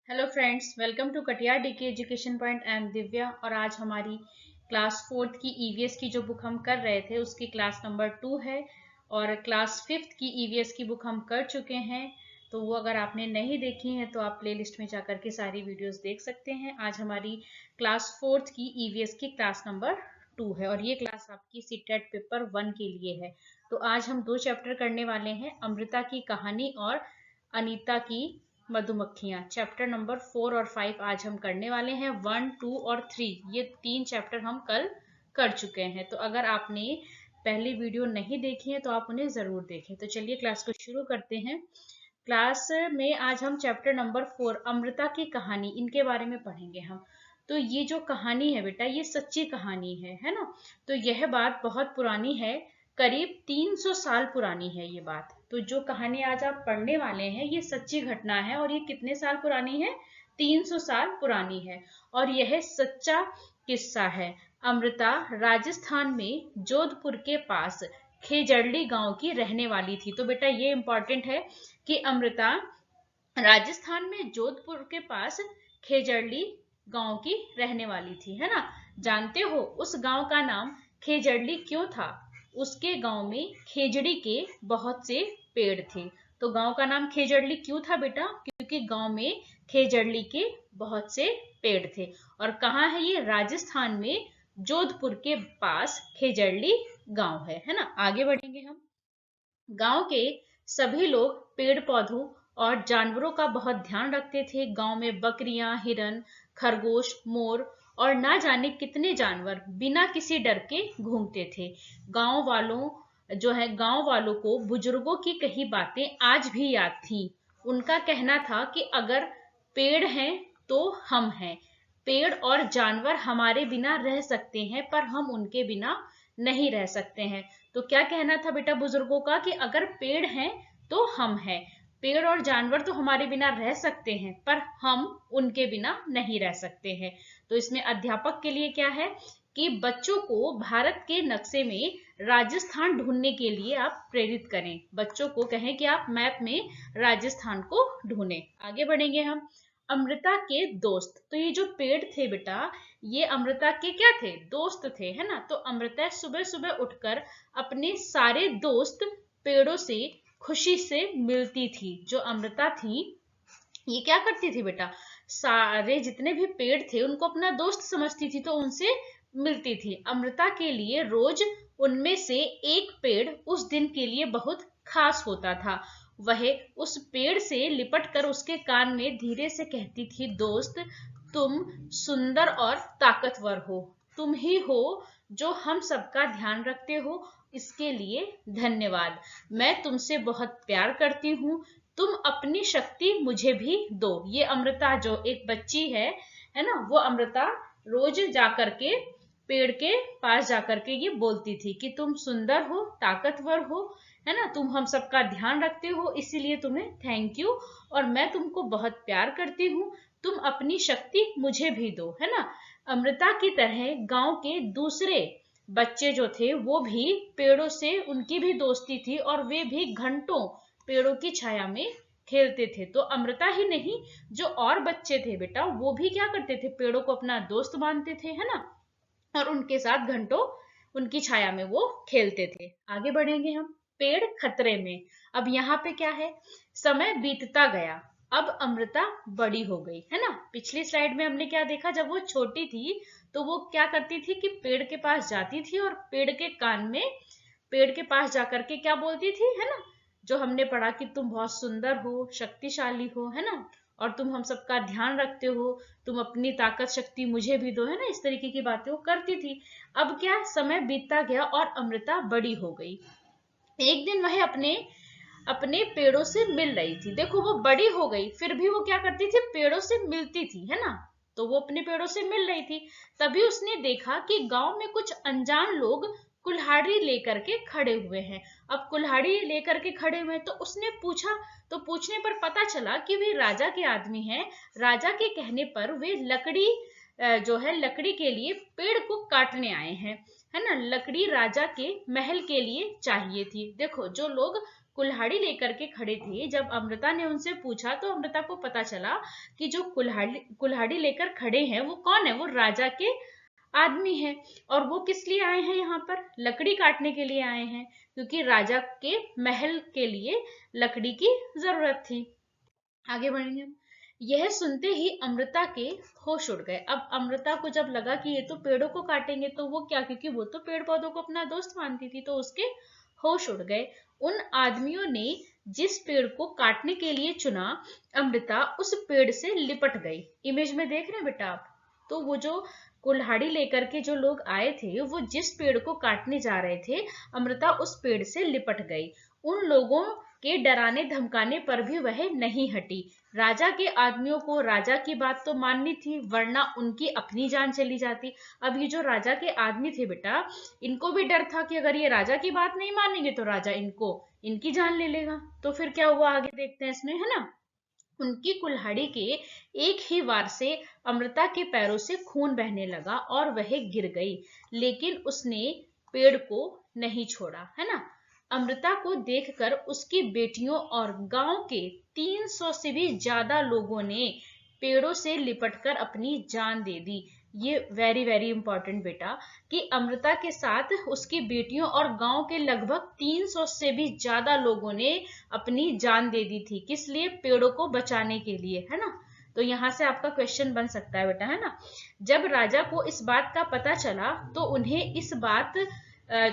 Hello friends, welcome to Katiyar DK education point. I am Divya और आज हमारी क्लास 4th की ईवीएस की जो बुक हम कर रहे थे उसकी क्लास नंबर 2 है और क्लास 5th की ईवीएस की बुक हम कर चुके हैं। तो वो अगर आपने नहीं देखी है तो आप प्लेलिस्ट में जाकर के सारी वीडियोस देख सकते हैं। आज हमारी क्लास 4th की ईवीएस की क्लास नंबर 2 है और ये क्लास आपकी सीटेट पेपर 1 के लिए है। तो आज हम 2 चैप्टर करने वाले हैं, अमृता की कहानी और अनीता की मधुमक्खियां। चैप्टर नंबर 4 और 5 आज हम करने वाले हैं। 1, 2 और 3 ये 3 चैप्टर हम कल कर चुके हैं। तो अगर आपने पहली वीडियो नहीं देखी है तो आप उन्हें जरूर देखें। तो चलिए क्लास को शुरू करते हैं। क्लास में आज हम चैप्टर नंबर 4 अमृता की कहानी इनके बारे में पढ़ेंगे हम। तो ये जो कहानी है बेटा, ये सच्ची कहानी है ना। तो यह बात बहुत पुरानी है, करीब 300 साल पुरानी है ये बात। तो जो कहानी आज आप पढ़ने वाले हैं ये सच्ची घटना है और ये कितने साल पुरानी है? 300 साल पुरानी है और यह सच्चा किस्सा है। अमृता राजस्थान में जोधपुर के पास खेजड़ली गांव की रहने वाली थी। तो बेटा ये इंपॉर्टेंट है कि अमृता राजस्थान में जोधपुर के पास खेजड़ली गांव की रहने वाली थी, है ना। जानते हो उस गांव का नाम खेजड़ली क्यों था? उसके गांव में खेजड़ी के बहुत से पेड़ थे। तो गांव का नाम खेजड़ली क्यों था बेटा? क्योंकि गांव में खेजड़ली के बहुत से पेड़ थे। और कहाँ है ये? राजस्थान में जोधपुर के पास खेजड़ली गांव है ना। आगे बढ़ेंगे हम। गांव के सभी लोग पेड़ पौधों और जानवरों का बहुत ध्यान रखते थे। गांव में बकरियां, हिरन, खरगोश, मोर और ना जाने कितने जानवर बिना किसी डर के घूमते थे। गांव वालों को बुजुर्गों की कही बातें आज भी याद थी। उनका कहना था कि अगर पेड़ हैं तो हम हैं। पेड़ और जानवर हमारे बिना रह सकते हैं पर हम उनके बिना नहीं रह सकते हैं। तो क्या कहना था बेटा बुजुर्गों का? कि अगर पेड़ हैं तो हम हैं। पेड़ और जानवर तो हमारे बिना रह सकते हैं पर हम उनके बिना नहीं रह सकते हैं। तो इसमें अध्यापक के लिए क्या है कि बच्चों को भारत के नक्शे में राजस्थान ढूंढने के लिए आप प्रेरित करें। बच्चों को कहें कि आप मैप में राजस्थान को ढूंढें। आगे बढ़ेंगे हम। अमृता के दोस्त। तो ये जो पेड़ थे बेटा, ये अमृता के क्या थे? दोस्त थे, है ना। तो अमृता सुबह सुबह उठकर अपने सारे दोस्त पेड़ों से खुशी से मिलती थी। जो अमृता थी ये क्या करती थी बेटा? सारे जितने भी पेड़ थे उनको अपना दोस्त समझती थी तो उनसे मिलती थी। अमृता के लिए रोज उनमें से एक पेड़ उस दिन के लिए बहुत खास होता था। वह उस पेड़ से लिपट कर उसके कान में धीरे से कहती थी, दोस्त तुम सुंदर और ताकतवर हो। तुम ही हो जो हम सबका ध्यान रखते हो। इसके लिए धन्यवाद। मैं तुमसे बहुत प्यार करती हूँ। तुम अपनी शक्ति मुझे भी दो। ये अमृता जो एक बच्ची है ना, वो अमृता रोज जाकर के पेड़ के पास जाकर के ये बोलती थी कि तुम सुंदर हो, ताकतवर हो, है ना, तुम हम सबका ध्यान रखते हो, इसीलिए तुम्हें थैंक यू और मैं तुमको बहुत प्यार करती हूँ। तुम अपनी शक्ति मुझे भी दो, है ना। अमृता की तरह गांव के दूसरे बच्चे जो थे वो भी पेड़ों से उनकी भी दोस्ती थी और वे भी घंटों पेड़ों की छाया में खेलते थे। तो अमृता ही नहीं, जो और बच्चे थे बेटा वो भी क्या करते थे? पेड़ों को अपना दोस्त मानते थे, है ना, और उनके साथ घंटों उनकी छाया में वो खेलते थे। आगे बढ़ेंगे हम। पेड़ खतरे में। अब यहाँ पे क्या है? समय बीतता गया। अब अमृता बड़ी हो गई, है ना। पिछली स्लाइड में हमने क्या देखा? जब वो छोटी थी तो वो क्या करती थी कि पेड़ के पास जाती थी और पेड़ के कान में, पेड़ के पास जाकर के क्या बोलती थी, है ना, जो हमने पढ़ा कि तुम बहुत सुंदर हो, शक्तिशाली हो, है ना, और तुम हम सबका ध्यान रखते हो, तुम अपनी ताकत शक्ति मुझे भी दो, है ना। इस तरीके की बातें वो करती थी। अब क्या, समय बीतता गया और अमृता बड़ी हो गई। एक दिन वह अपने अपने पेड़ों से मिल रही थी। देखो वो बड़ी हो गई फिर भी वो क्या करती थी? पेड़ों से मिलती थी, है ना। तो वो अपने पेड़ों से मिल रही थी। तभी उसने देखा कि गांव में कुछ अनजान लोग कुल्हाड़ी लेकर के खड़े हुए हैं। अब कुल्हाड़ी लेकर के खड़े हुए तो उसने पूछा, तो पूछने पर पता चला कि वे राजा के आदमी हैं। राजा के कहने पर वे लकड़ी जो है लकड़ी के लिए पेड़ को काटने आए हैं, है ना। लकड़ी राजा के महल के लिए चाहिए थी। देखो जो लोग कुल्हाड़ी लेकर के खड़े थे। जब अमृता ने उनसे पूछा तो अमृता को पता चला कि जो कुल्हाड़ी लेकर खड़े हैं वो कौन है, वो राजा के आदमी है। और वो किस लिए आए हैं, यहाँ पर लकड़ी काटने के लिए आए हैं, क्योंकि राजा के महल के लिए लकड़ी की जरूरत थी। आगे बढ़ेंगे हम। यह सुनते ही अमृता के होश उड़ गए। अब अमृता को जब लगा कि ये तो पेड़ों को काटेंगे, तो वो क्या, क्योंकि वो तो पेड़ पौधों को अपना दोस्त मानती थी, तो उसके होश उड़ गए। उन आदमियों ने जिस पेड़ को काटने के लिए चुना, अमृता उस पेड़ से लिपट गई। इमेज में देख रहे हैं बेटा आप, तो वो जो कुल्हाड़ी लेकर के जो लोग आए थे, वो जिस पेड़ को काटने जा रहे थे, अमृता उस पेड़ से लिपट गई। उन लोगों के डराने धमकाने पर भी वह नहीं हटी। राजा के आदमियों को राजा की बात तो माननी थी, वरना उनकी अपनी जान चली जाती। अब ये जो राजा के आदमी थे बेटा, इनको भी डर था कि अगर ये राजा की बात नहीं मानेंगे तो राजा इनकी जान ले लेगा। तो फिर क्या हुआ, आगे देखते हैं इसमें, है ना। उनकी कुल्हाड़ी के एक ही वार से अमृता के पैरों से खून बहने लगा और वह गिर गई, लेकिन उसने पेड़ को नहीं छोड़ा, है ना। अमृता को देखकर उसकी बेटियों और गांव के 300 से भी ज्यादा लोगों ने पेड़ों से लिपटकर अपनी जान दे दी। ये वेरी वेरी इंपॉर्टेंट बेटा, कि अमृता के साथ उसकी बेटियों और गांव के लगभग 300 से भी ज्यादा लोगों ने अपनी जान दे दी थी। किस लिए, पेड़ों को बचाने के लिए, है ना। तो यहाँ से आपका क्वेश्चन बन सकता है बेटा, है ना। जब राजा को इस बात का पता चला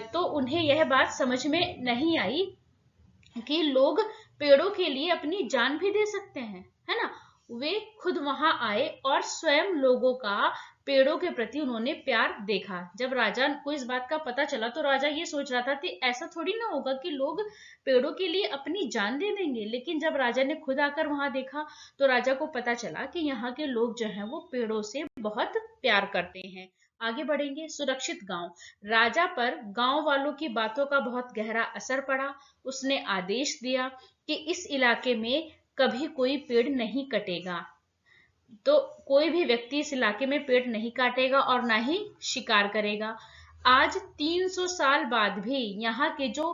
तो उन्हें यह बात समझ में नहीं आई कि लोग पेड़ों के लिए अपनी जान भी दे सकते हैं, है ना। वे खुद वहां आए और स्वयं लोगों का पेड़ों के प्रति उन्होंने प्यार देखा। जब राजा को इस बात का पता चला तो राजा ये सोच रहा था कि ऐसा थोड़ी ना होगा कि लोग पेड़ों के लिए अपनी जान दे देंगे, लेकिन जब राजा ने खुद आकर वहां देखा तो राजा को पता चला कि यहाँ के लोग जो हैं वो पेड़ों से बहुत प्यार करते हैं। आगे बढ़ेंगे। सुरक्षित गांव। राजा पर गांव वालों की बातों का बहुत गहरा असर पड़ा। उसने आदेश दिया कि इस इलाके में कभी कोई पेड़ नहीं कटेगा, तो कोई भी व्यक्ति इस इलाके में पेड़ नहीं काटेगा और ना ही शिकार करेगा। आज 300 साल बाद भी यहाँ के जो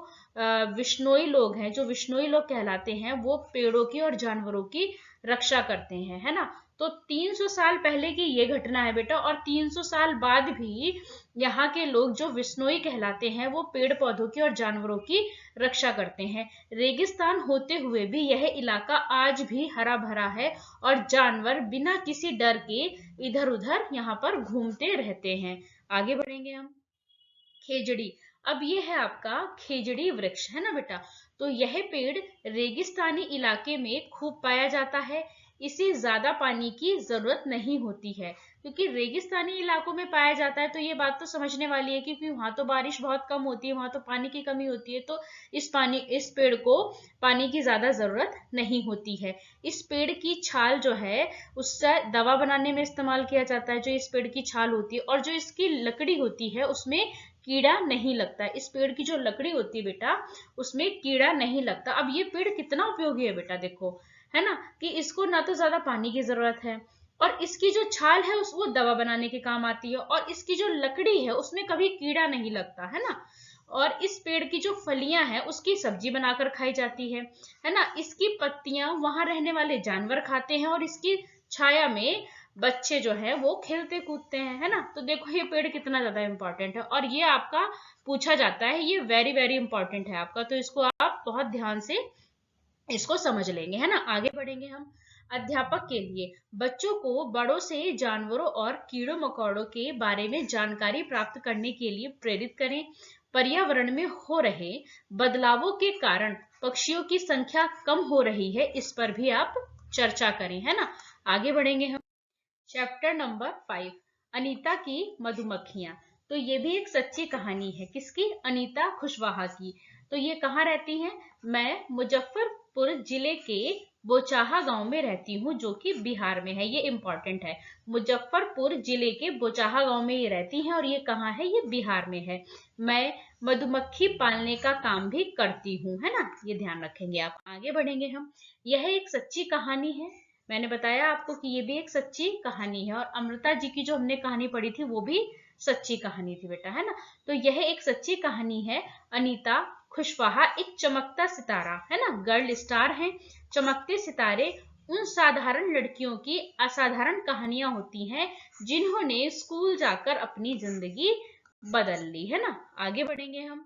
विश्नोई लोग हैं, जो विश्नोई लोग कहलाते हैं, वो पेड़ों की और जानवरों की रक्षा करते हैं, है ना। तो 300 साल पहले की ये घटना है बेटा, और 300 साल बाद भी यहाँ के लोग जो विश्नोई कहलाते हैं वो पेड़ पौधों की और जानवरों की रक्षा करते हैं। रेगिस्तान होते हुए भी यह इलाका आज भी हरा भरा है और जानवर बिना किसी डर के इधर उधर यहाँ पर घूमते रहते हैं। आगे बढ़ेंगे हम। खेजड़ी। अब ये है आपका खेजड़ी वृक्ष, है ना बेटा। तो यह पेड़ रेगिस्तानी इलाके में खूब पाया जाता है। इसे ज्यादा पानी की जरूरत नहीं होती है, क्योंकि रेगिस्तानी इलाकों में पाया जाता है। तो ये बात तो समझने वाली है, क्योंकि वहां तो बारिश बहुत कम होती है, वहां तो पानी की कमी होती है, तो इस पेड़ को पानी की ज्यादा जरूरत नहीं होती है। इस पेड़ की छाल जो है उससे दवा बनाने में इस्तेमाल किया जाता है, जो इस पेड़ की छाल होती है। और जो इसकी लकड़ी होती है उसमें कीड़ा नहीं लगता। इस पेड़ की जो लकड़ी होती है बेटा, उसमें कीड़ा नहीं लगता। अब ये पेड़ कितना उपयोगी है बेटा, देखो, है ना, कि इसको ना तो ज्यादा पानी की जरूरत है, और इसकी जो छाल है वो दवा बनाने के काम आती है, और इसकी जो लकड़ी है उसमें कभी कीड़ा नहीं लगता, है ना। और इस पेड़ की जो फलियां हैं उसकी सब्जी बनाकर खाई जाती है ना। इसकी पत्तियां वहां रहने वाले जानवर खाते हैं, और इसकी छाया में बच्चे जो है वो खेलते कूदते हैं, है ना। तो देखो ये पेड़ कितना ज्यादा इंपॉर्टेंट है, और ये आपका पूछा जाता है, ये वेरी वेरी इंपॉर्टेंट है आपका, तो इसको आप बहुत ध्यान से इसको समझ लेंगे, है ना। आगे बढ़ेंगे हम। अध्यापक के लिए। बच्चों को बड़ों से जानवरों और कीड़ों मकोड़ों के बारे में जानकारी प्राप्त करने के लिए प्रेरित करें। पर्यावरण में हो रहे बदलावों के कारण पक्षियों की संख्या कम हो रही है, इस पर भी आप चर्चा करें, है ना। आगे बढ़ेंगे हम। चैप्टर नंबर 5, अनीता की मधुमक्खियां। तो ये भी एक सच्ची कहानी है, किसकी, अनीता खुशवाहा की। तो ये कहाँ रहती हैं, मैं मुजफ्फरपुर जिले के बोचाहा गांव में रहती हूँ, जो कि बिहार में है। ये इंपॉर्टेंट है, मुजफ्फरपुर जिले के बोचाहा गांव में ये रहती हैं, और ये कहाँ है, ये बिहार में है। मैं मधुमक्खी पालने का काम भी करती हूँ, है ना, ये ध्यान रखेंगे आप। आगे बढ़ेंगे हम। यह एक सच्ची कहानी है, मैंने बताया आपको कि ये भी एक सच्ची कहानी है, और अमृता जी की जो हमने कहानी पढ़ी थी वो भी सच्ची कहानी थी बेटा, है ना। तो यह एक सच्ची कहानी है, अनीता खुशवहा एक चमकता सितारा, है ना, गर्ल स्टार है। चमकते सितारे उन साधारण लड़कियों की असाधारण कहानियां होती हैं जिन्होंने स्कूल जाकर अपनी जिंदगी बदल ली, है ना। आगे बढ़ेंगे हम।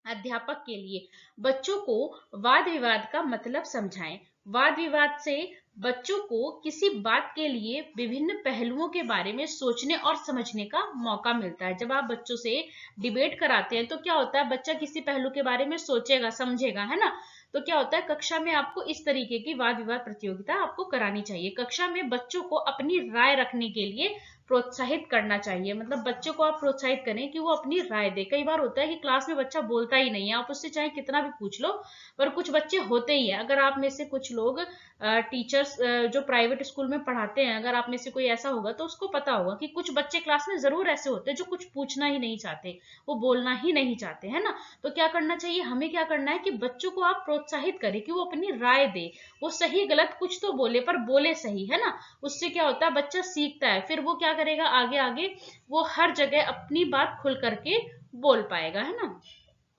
अध्यापक के लिए बच्चों को वाद विवाद का मतलब समझाएं। वाद विवाद से बच्चों को किसी बात के लिए विभिन्न पहलुओं के बारे में सोचने और समझने का मौका मिलता है। जब आप बच्चों से डिबेट कराते हैं तो क्या होता है, बच्चा किसी पहलू के बारे में सोचेगा, समझेगा, है ना। तो क्या होता है, कक्षा में आपको इस तरीके की वाद विवाद प्रतियोगिता आपको करानी चाहिए। कक्षा में बच्चों को अपनी राय रखने के लिए प्रोत्साहित करना चाहिए। मतलब बच्चों को आप प्रोत्साहित करें कि वो अपनी राय दे। कई बार होता है कि क्लास में बच्चा बोलता ही नहीं है, आप उससे चाहे कितना भी पूछ लो, पर कुछ बच्चे होते ही है। अगर आप में से कुछ लोग टीचर्स जो प्राइवेट स्कूल में पढ़ाते हैं, अगर आप में से कोई ऐसा होगा तो उसको पता होगा कि कुछ बच्चे क्लास में जरूर ऐसे होते हैं जो कुछ पूछना ही नहीं चाहते, वो बोलना ही नहीं चाहते, है ना। तो क्या करना चाहिए, हमें क्या करना है कि बच्चों को आप प्रोत्साहित करें कि वो अपनी राय दे। वो सही गलत कुछ तो बोले, पर बोले सही, है ना। उससे क्या होता है, बच्चा सीखता है, फिर वो क्या करेगा, आगे आगे वो हर जगह अपनी बात खुल करके बोल पाएगा, है ना।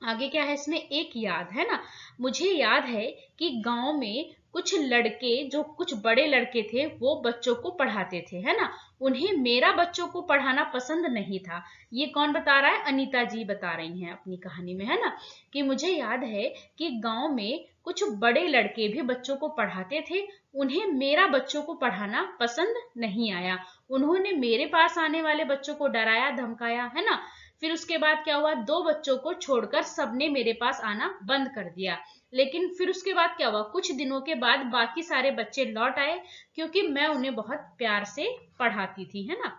आगे क्या है इसमें, एक याद, है ना। मुझे याद है कि गांव में कुछ लड़के, जो कुछ बड़े लड़के थे, वो बच्चों को पढ़ाते थे, है ना। उन्हें मेरा बच्चों को पढ़ाना पसंद नहीं था। ये कौन बता रहा है, अनीता जी बता रही हैं अपनी कहानी में, है ना, कि मुझे याद है कि गांव में कुछ बड़े लड़के भी बच्चों को पढ़ाते थे। उन्हें मेरा बच्चों को पढ़ाना पसंद नहीं आया। उन्होंने मेरे पास आने वाले बच्चों को डराया धमकाया, है ना। फिर उसके बाद क्या हुआ, दो बच्चों को छोड़कर सबने मेरे पास आना बंद कर दिया। लेकिन फिर उसके बाद क्या हुआ, कुछ दिनों के बाद बाकी सारे बच्चे लौट आए, क्योंकि मैं उन्हें बहुत प्यार से पढ़ाती थी, है ना।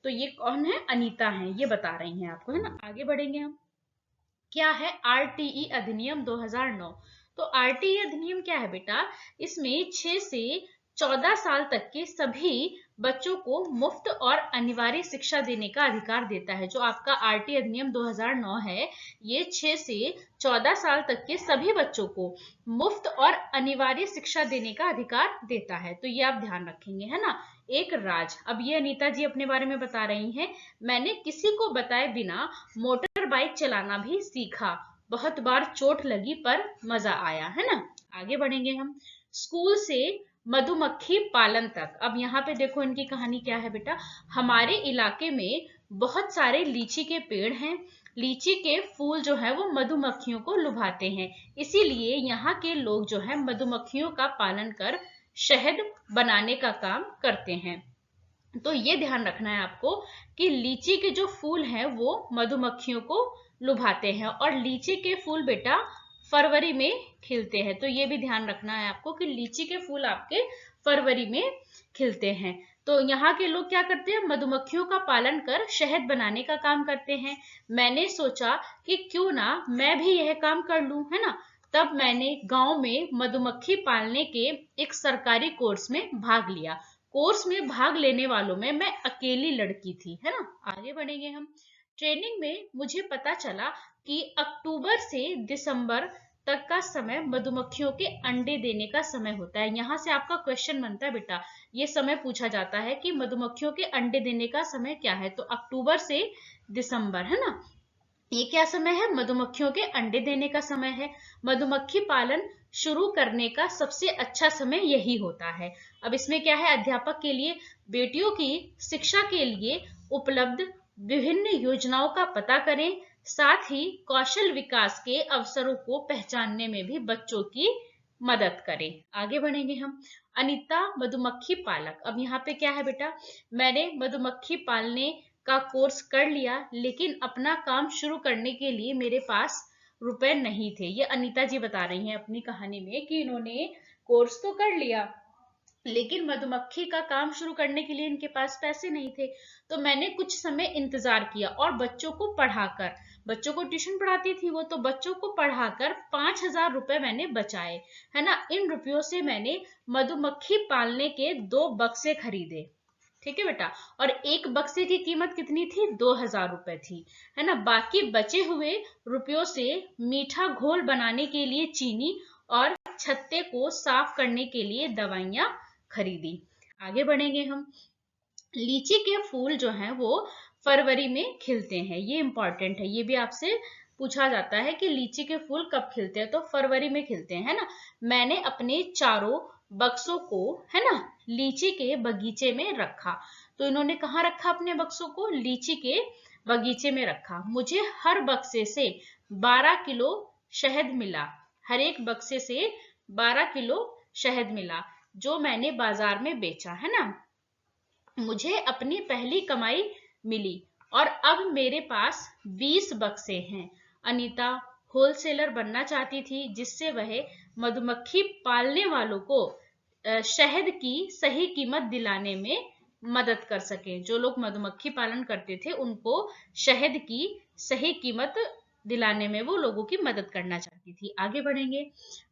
तो ये कौन है, अनीता है, ये बता रही हैं आपको, है ना। आगे बढ़ेंगे हम। क्या है आरटीई अधिनियम 2009। तो आरटीई अधिनियम क्या है बेटा, इसमें 6 से 14 साल तक के सभी बच्चों को मुफ्त और अनिवार्य शिक्षा देने का अधिकार देता है। जो आपका आरटीई अधिनियम 2009 है, ये 6 से 14 साल तक के सभी बच्चों को मुफ्त और अनिवार्य शिक्षा देने का अधिकार देता है। तो ये आप ध्यान रखेंगे, है ना। एक राज, अब ये अनीता जी अपने बारे में बता रही हैं, मैंने किसी को बताए बिना मोटर बाइक चलाना भी सीखा। बहुत बार चोट लगी पर मजा आया, है ना। आगे बढ़ेंगे हम। स्कूल से मधुमक्खी पालन तक। अब यहाँ पे देखो इनकी कहानी क्या है बेटा। हमारे इलाके में बहुत सारे लीची के पेड़ हैं। लीची के फूल जो है वो मधुमक्खियों को लुभाते हैं, इसीलिए यहाँ के लोग जो है मधुमक्खियों का पालन कर शहद बनाने का काम करते हैं। तो ये ध्यान रखना है आपको कि लीची के जो फूल हैं वो मधुमक्खियों को लुभाते हैं, और लीची के फूल बेटा फरवरी में खिलते हैं। तो ये भी ध्यान रखना है आपको कि लीची के फूल आपके फरवरी में खिलते हैं। तो यहाँ के लोग क्या करते हैं, मधुमक्खियों का पालन कर शहद बनाने का काम करते हैं। मैंने सोचा कि क्यों ना मैं भी यह काम कर लूं, है ना। तब मैंने गांव में मधुमक्खी पालने के एक सरकारी कोर्स में भाग लिया। कोर्स में भाग लेने वालों में मैं अकेली लड़की थी, है ना। आगे बढ़ेंगे हम। ट्रेनिंग में मुझे पता चला कि अक्टूबर से दिसंबर तक का समय मधुमक्खियों के अंडे देने का समय होता है। यहाँ से आपका क्वेश्चन बनता है बेटा, ये समय पूछा जाता है कि मधुमक्खियों के अंडे देने का समय क्या है, तो अक्टूबर से दिसंबर, है ना। ये क्या समय है, मधुमक्खियों के अंडे देने का समय है। मधुमक्खी पालन शुरू करने का सबसे अच्छा समय यही होता है। अब इसमें क्या है, अध्यापक के लिए बेटियों की शिक्षा के लिए उपलब्ध विभिन्न योजनाओं का पता करें, साथ ही कौशल विकास के अवसरों को पहचानने में भी बच्चों की मदद करें। आगे बढ़ेंगे हम। अनीता मधुमक्खी पालक। अब यहाँ पे क्या है बेटा, मैंने मधुमक्खी पालने का कोर्स कर लिया, लेकिन अपना काम शुरू करने के लिए मेरे पास रुपए नहीं थे। ये अनीता जी बता रही हैं अपनी कहानी में कि इन्होंने कोर्स तो कर लिया, लेकिन मधुमक्खी का काम शुरू करने के लिए इनके पास पैसे नहीं थे। तो मैंने कुछ समय इंतजार किया और बच्चों को पढ़ाकर, बच्चों को ट्यूशन पढ़ाती थी वो, तो बच्चों को पढ़ाकर 5,000 रुपए मैंने बचाए, है ना। इन रुपयों से मैंने मधुमक्खी पालने के 2 बक्से खरीदे, ठीक है बेटा। और एक बक्से की कीमत कितनी थी, 2,000 रुपए थी, है ना। बाकी बचे हुए रुपयों से मीठा घोल बनाने के लिए चीनी और छत्ते को साफ करने के लिए दवाइयां खरीदी। आगे बढ़ेंगे हम। लीची के फूल जो हैं वो फरवरी में खिलते हैं, ये इंपॉर्टेंट है, ये भी आपसे पूछा जाता है कि लीची के फूल कब खिलते हैं, तो फरवरी में खिलते हैं, है ना। मैंने अपने चारों बक्सों को, है ना, लीची के बगीचे में रखा। तो इन्होंने कहाँ रखा अपने बक्सों को? लीची के बगीचे में रखा। मुझे हर बक्से से 12 किलो शहद मिला। हर एक बक्से से 12 किलो शहद मिला जो मैंने बाजार में बेचा, है ना। मुझे अपनी पहली कमाई मिली और अब मेरे पास 20 बक्से हैं। अनीता होलसेलर बनना चाहती थी जिससे वह मधुमक्खी पालने वालों को शहद की सही कीमत दिलाने में मदद कर सके। जो लोग मधुमक्खी पालन करते थे उनको शहद की सही कीमत दिलाने में वो लोगों की मदद करना चाहती थी। आगे बढ़ेंगे।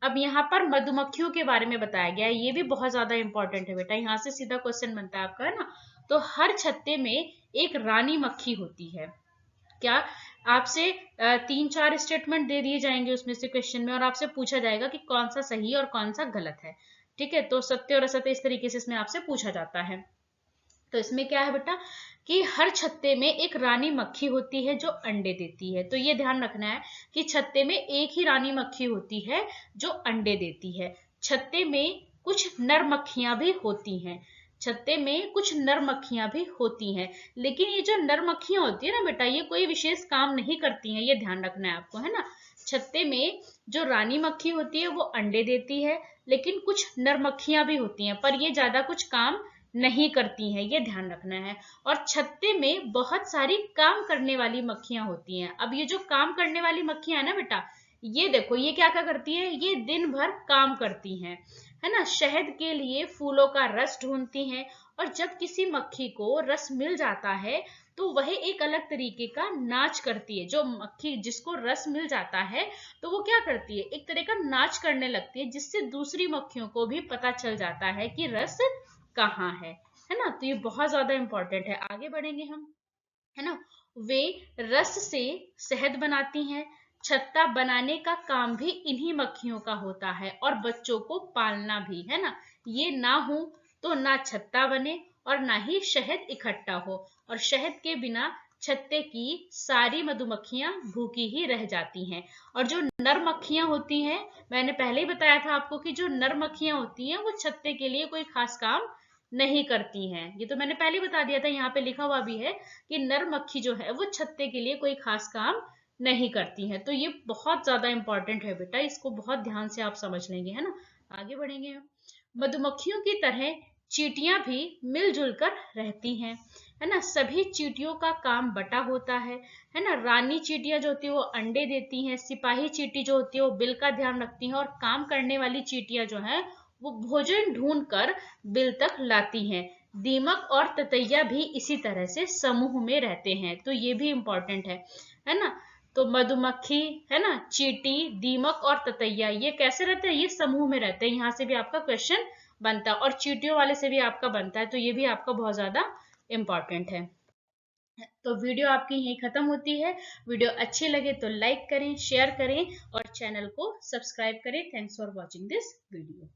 अब यहाँ पर मधुमक्खियों के बारे में बताया गया है, ये भी बहुत ज्यादा इंपॉर्टेंट है बेटा, यहाँ से सीधा क्वेश्चन बनता है आपका, है ना। तो हर छत्ते में एक रानी मक्खी होती है। क्या आपसे 3-4 स्टेटमेंट दे दिए जाएंगे उसमें से क्वेश्चन में, और आपसे पूछा जाएगा कि कौन सा सही और कौन सा गलत है। ठीक है, तो सत्य और असत्य इस तरीके से इसमें आपसे पूछा जाता है। तो इसमें क्या है बेटा कि हर छत्ते में एक रानी मक्खी होती है जो अंडे देती है। तो ये ध्यान रखना है कि छत्ते में एक ही रानी मक्खी होती है जो अंडे देती है। छत्ते में कुछ नर मक्खियां भी होती हैं। छत्ते में कुछ नर मक्खियां भी होती हैं, लेकिन ये जो नर मक्खियां होती है ना बेटा, ये कोई विशेष काम नहीं करती हैं, ये ध्यान रखना है आपको, है ना। छत्ते में जो रानी मक्खी होती है वो अंडे देती है, लेकिन कुछ नर मक्खियां भी होती हैं, पर ये ज्यादा कुछ काम नहीं करती हैं, ये ध्यान रखना है। और छत्ते में बहुत सारी काम करने वाली मक्खियां होती हैं। अब ये जो काम करने वाली मक्खियां है ना बेटा, ये देखो ये क्या क्या करती है, ये दिन भर काम करती हैं, है ना। शहद के लिए फूलों का रस ढूंढती हैं, और जब किसी मक्खी को रस मिल जाता है तो वह एक अलग तरीके का नाच करती है। जो मक्खी जिसको रस मिल जाता है तो वो क्या करती है, एक तरह का नाच करने लगती है, जिससे दूसरी मक्खियों को भी पता चल जाता है कि रस कहाँ है ना। तो ये बहुत ज्यादा इंपॉर्टेंट है। आगे बढ़ेंगे हम, है ना। वे रस से शहद बनाती हैं। छत्ता बनाने का काम भी इन्हीं मक्खियों का होता है, और बच्चों को पालना भी, है ना। ये ना हो तो ना छत्ता बने और ना ही शहद इकट्ठा हो, और शहद के बिना छत्ते की सारी मधुमक्खियां भूखी ही रह जाती हैं। और जो नर मक्खियां होती हैं, मैंने पहले ही बताया था आपको कि जो नर मक्खियां होती हैं वो छत्ते के लिए कोई खास काम नहीं करती हैं। ये तो मैंने पहले ही बता दिया था, यहाँ पे लिखा हुआ भी है कि नर मक्खी जो है वो छत्ते के लिए कोई खास काम नहीं करती हैं। तो ये बहुत ज्यादा इंपॉर्टेंट है बेटा, इसको बहुत ध्यान से आप समझ लेंगे, है ना। आगे बढ़ेंगे हम। मधुमक्खियों की तरह चींटियां भी मिलजुल कर रहती हैं, है ना। सभी चींटियों का काम बटा होता है ना। रानी चींटियां जो होती है वो अंडे देती हैं। सिपाही चींटी जो होती है वो बिल का ध्यान रखती हैं, और काम करने वाली चींटियां जो है वो भोजन ढूंढ कर बिल तक लाती हैं। दीमक और ततैया भी इसी तरह से समूह में रहते हैं, तो ये भी इंपॉर्टेंट है ना। तो मधुमक्खी, है ना, चींटी, दीमक और ततैया ये कैसे रहते हैं, ये समूह में रहते हैं। यहाँ से भी आपका क्वेश्चन बनता है, और चींटियों वाले से भी आपका बनता है, तो ये भी आपका बहुत ज्यादा इंपॉर्टेंट है। तो वीडियो आपकी यहीं खत्म होती है। वीडियो अच्छी लगे तो लाइक करें, शेयर करें और चैनल को सब्सक्राइब करें। Thanks for watching this video.